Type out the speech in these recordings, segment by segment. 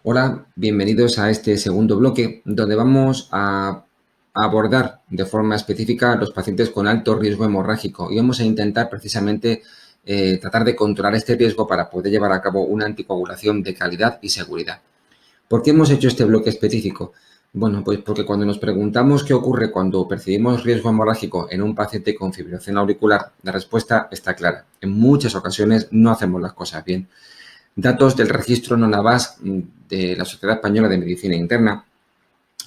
Hola, bienvenidos a este segundo bloque donde vamos a abordar de forma específica a los pacientes con alto riesgo hemorrágico y vamos a intentar precisamente tratar de controlar este riesgo para poder llevar a cabo una anticoagulación de calidad y seguridad. ¿Por qué hemos hecho este bloque específico? Bueno, pues porque cuando nos preguntamos qué ocurre cuando percibimos riesgo hemorrágico en un paciente con fibrilación auricular, la respuesta está clara. En muchas ocasiones no hacemos las cosas bien. Datos del registro NONAVAS de la Sociedad Española de Medicina Interna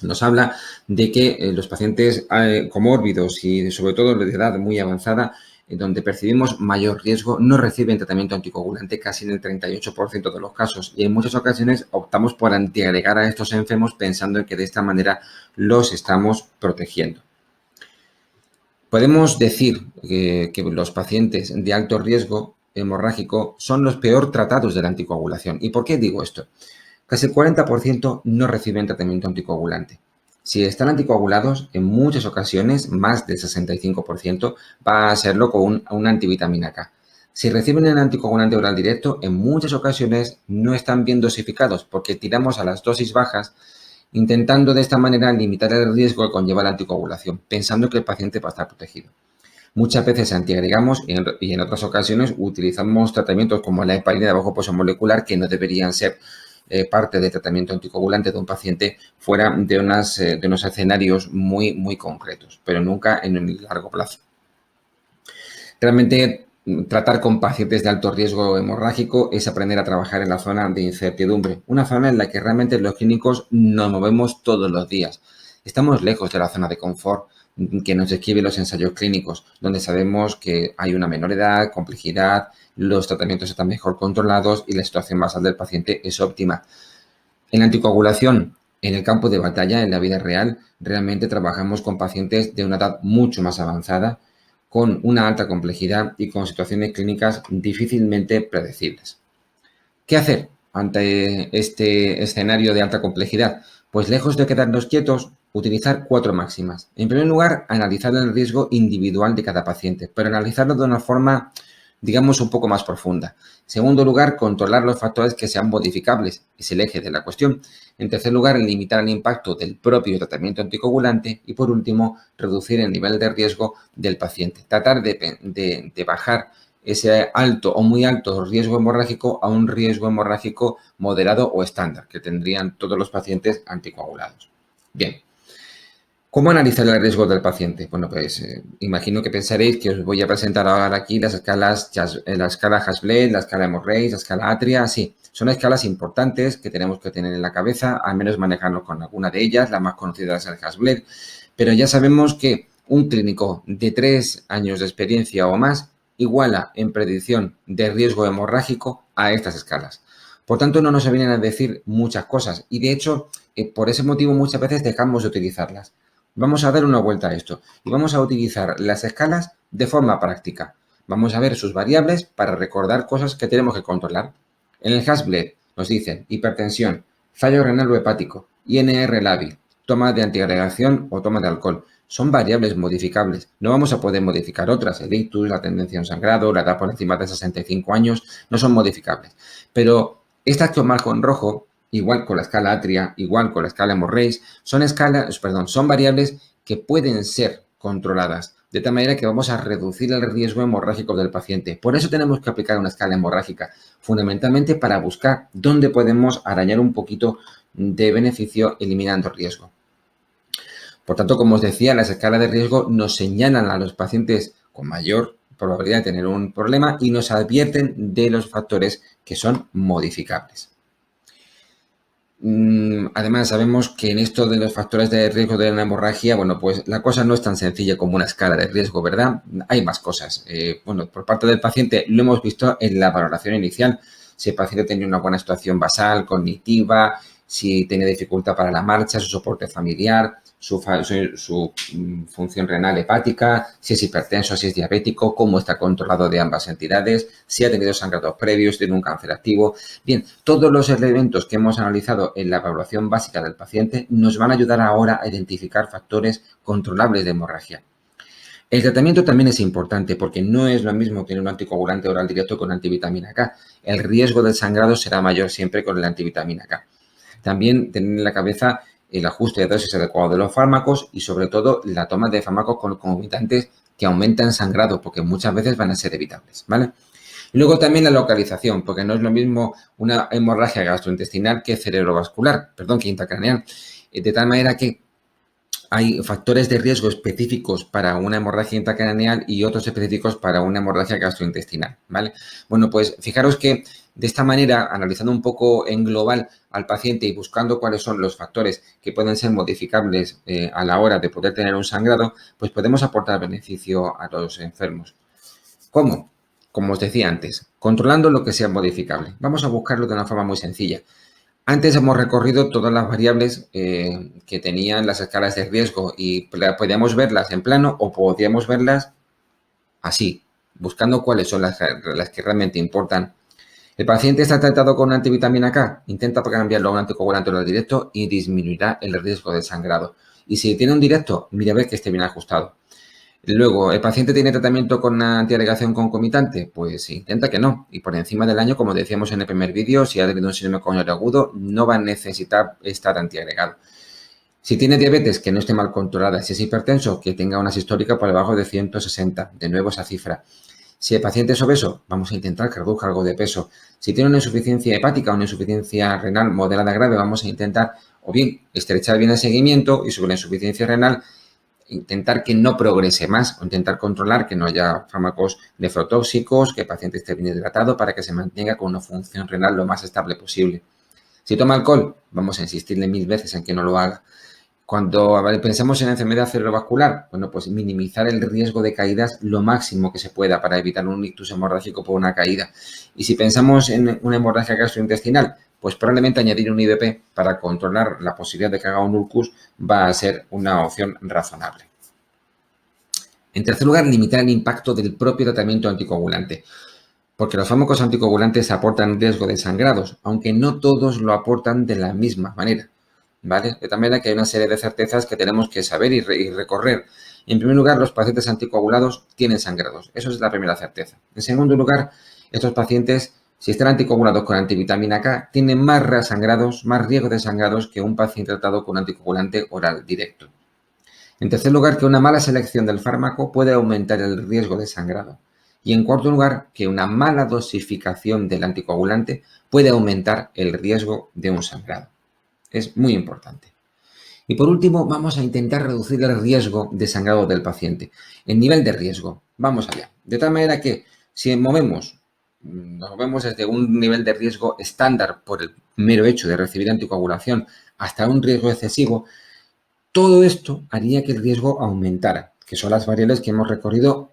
nos habla de que los pacientes comórbidos y sobre todo de edad muy avanzada, donde percibimos mayor riesgo, no reciben tratamiento anticoagulante casi en el 38% de los casos y en muchas ocasiones optamos por antiagregar a estos enfermos pensando que de esta manera los estamos protegiendo. Podemos decir que los pacientes de alto riesgo hemorrágico son los peor tratados de la anticoagulación. ¿Y por qué digo esto? Casi el 40% no reciben tratamiento anticoagulante. Si están anticoagulados, en muchas ocasiones, más del 65%, va a hacerlo con una antivitamina K. Si reciben el anticoagulante oral directo, en muchas ocasiones no están bien dosificados porque tiramos a las dosis bajas intentando de esta manera limitar el riesgo que conlleva la anticoagulación, pensando que el paciente va a estar protegido. Muchas veces antiagregamos y en otras ocasiones utilizamos tratamientos como la heparina de bajo peso molecular que no deberían ser parte del tratamiento anticoagulante de un paciente fuera de unos escenarios muy concretos, pero nunca en un largo plazo. Realmente, tratar con pacientes de alto riesgo hemorrágico es aprender a trabajar en la zona de incertidumbre, una zona en la que realmente los clínicos nos movemos todos los días. Estamos lejos de la zona de confort que nos describen los ensayos clínicos, donde sabemos que hay una menor edad, complejidad, los tratamientos están mejor controlados y la situación basal del paciente es óptima. En la anticoagulación, en el campo de batalla, en la vida real, realmente trabajamos con pacientes de una edad mucho más avanzada, con una alta complejidad y con situaciones clínicas difícilmente predecibles. ¿Qué hacer ante este escenario de alta complejidad? Pues lejos de quedarnos quietos, utilizar 4 máximas. En primer lugar, analizar el riesgo individual de cada paciente, pero analizarlo de una forma, digamos, un poco más profunda. En segundo lugar, controlar los factores que sean modificables, es el eje de la cuestión. En tercer lugar, limitar el impacto del propio tratamiento anticoagulante y, por último, reducir el nivel de riesgo del paciente. Tratar de bajar ese alto o muy alto riesgo hemorrágico a un riesgo hemorrágico moderado o estándar que tendrían todos los pacientes anticoagulados. Bien, ¿cómo analizar el riesgo del paciente? Bueno, pues imagino que pensaréis que os voy a presentar ahora aquí las escalas, la escala Hasbled, la escala Hemorrhage, la escala Atria, sí, son escalas importantes que tenemos que tener en la cabeza, al menos manejarnos con alguna de ellas, la más conocida es el Hasbled, pero ya sabemos que un clínico de 3 años de experiencia o más iguala en predicción de riesgo hemorrágico a estas escalas. Por tanto, no nos vienen a decir muchas cosas y de hecho, por ese motivo muchas veces dejamos de utilizarlas. Vamos a dar una vuelta a esto y vamos a utilizar las escalas de forma práctica. Vamos a ver sus variables para recordar cosas que tenemos que controlar. En el Hasbled nos dicen hipertensión, fallo renal o hepático, INR lábil, toma de antiagregación o toma de alcohol. Son variables modificables. No vamos a poder modificar otras. El ictus, la tendencia a un sangrado, la edad por encima de 65 años, no son modificables. Pero estas que os marco en rojo, igual con la escala Atria, igual con la escala Hemorrhage, son variables que pueden ser controladas, de tal manera que vamos a reducir el riesgo hemorrágico del paciente. Por eso tenemos que aplicar una escala hemorrágica, fundamentalmente para buscar dónde podemos arañar un poquito de beneficio eliminando riesgo. Por tanto, como os decía, las escalas de riesgo nos señalan a los pacientes con mayor probabilidad de tener un problema y nos advierten de los factores que son modificables. Además, sabemos que en esto de los factores de riesgo de la hemorragia, bueno, pues la cosa no es tan sencilla como una escala de riesgo, ¿verdad? Hay más cosas. Bueno, por parte del paciente lo hemos visto en la valoración inicial. Si el paciente tenía una buena situación basal, cognitiva, si tenía dificultad para la marcha, su soporte familiar, su función renal hepática, si es hipertenso, si es diabético, cómo está controlado de ambas entidades, si ha tenido sangrados previos, tiene un cáncer activo. Bien, todos los elementos que hemos analizado en la evaluación básica del paciente nos van a ayudar ahora a identificar factores controlables de hemorragia. El tratamiento también es importante porque no es lo mismo tener un anticoagulante oral directo con antivitamina K. El riesgo del sangrado será mayor siempre con la antivitamina K. También tener en la cabeza el ajuste de dosis adecuado de los fármacos y sobre todo la toma de fármacos concomitantes que aumentan sangrado, porque muchas veces van a ser evitables, ¿vale? Y luego también la localización, porque no es lo mismo una hemorragia gastrointestinal que cerebrovascular, perdón, que intracraneal. De tal manera que hay factores de riesgo específicos para una hemorragia intracraneal y otros específicos para una hemorragia gastrointestinal, ¿vale? Bueno, pues fijaros que de esta manera, analizando un poco en global al paciente y buscando cuáles son los factores que pueden ser modificables a la hora de poder tener un sangrado, pues podemos aportar beneficio a los enfermos. ¿Cómo? Como os decía antes, controlando lo que sea modificable. Vamos a buscarlo de una forma muy sencilla. Antes hemos recorrido todas las variables que tenían las escalas de riesgo y podíamos verlas en plano o podíamos verlas así, buscando cuáles son las que realmente importan. El paciente está tratado con antivitamina K, intenta cambiarlo a un anticoagulante oral directo y disminuirá el riesgo de sangrado. Y si tiene un directo, mira a ver que esté bien ajustado. Luego, ¿el paciente tiene tratamiento con una antiagregación concomitante? Pues intenta que no. Y por encima del año, como decíamos en el primer vídeo, si ha tenido un síndrome coronario agudo, no va a necesitar estar antiagregado. Si tiene diabetes, que no esté mal controlada. Si es hipertenso, que tenga una sistólica por debajo de 160. De nuevo esa cifra. Si el paciente es obeso, vamos a intentar que reduzca algo de peso. Si tiene una insuficiencia hepática o una insuficiencia renal moderada grave, vamos a intentar o bien estrechar bien el seguimiento y sobre la insuficiencia renal intentar que no progrese más o intentar controlar que no haya fármacos nefrotóxicos, que el paciente esté bien hidratado para que se mantenga con una función renal lo más estable posible. Si toma alcohol, vamos a insistirle 1000 veces en que no lo haga. Cuando pensamos en enfermedad cerebrovascular, bueno, pues minimizar el riesgo de caídas lo máximo que se pueda para evitar un ictus hemorrágico por una caída. Y si pensamos en una hemorragia gastrointestinal, pues probablemente añadir un IVP para controlar la posibilidad de que haga un ulcus va a ser una opción razonable. En tercer lugar, limitar el impacto del propio tratamiento anticoagulante, porque los fármacos anticoagulantes aportan riesgo de sangrados, aunque no todos lo aportan de la misma manera, ¿vale? De tal manera que hay una serie de certezas que tenemos que saber y recorrer. En primer lugar, los pacientes anticoagulados tienen sangrados. Eso es la primera certeza. En segundo lugar, estos pacientes, si están anticoagulados con antivitamina K, tienen más resangrados, más riesgo de sangrados que un paciente tratado con anticoagulante oral directo. En tercer lugar, que una mala selección del fármaco puede aumentar el riesgo de sangrado. Y en cuarto lugar, que una mala dosificación del anticoagulante puede aumentar el riesgo de un sangrado. Es muy importante. Y por último, vamos a intentar reducir el riesgo de sangrado del paciente. El nivel de riesgo. Vamos allá. De tal manera que si nos movemos desde un nivel de riesgo estándar por el mero hecho de recibir anticoagulación hasta un riesgo excesivo, todo esto haría que el riesgo aumentara, que son las variables que hemos recorrido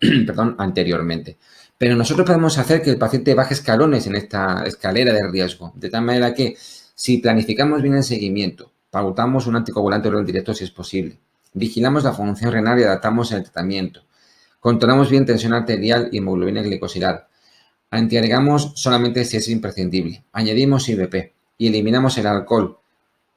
anteriormente. Pero nosotros podemos hacer que el paciente baje escalones en esta escalera de riesgo, de tal manera que si planificamos bien el seguimiento, pautamos un anticoagulante oral directo si es posible, vigilamos la función renal y adaptamos el tratamiento, controlamos bien tensión arterial y hemoglobina glicosilada, antiagregamos solamente si es imprescindible, añadimos IVP y eliminamos el alcohol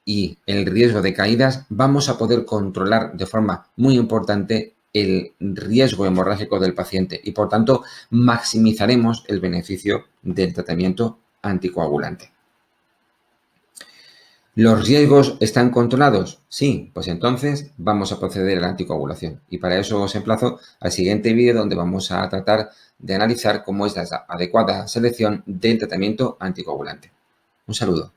y el riesgo de caídas, vamos a poder controlar de forma muy importante el riesgo hemorrágico del paciente y, por tanto, maximizaremos el beneficio del tratamiento anticoagulante. ¿Los riesgos están controlados? Sí, pues entonces vamos a proceder a la anticoagulación. Y para eso os emplazo al siguiente vídeo donde vamos a tratar de analizar cómo es la adecuada selección del tratamiento anticoagulante. Un saludo.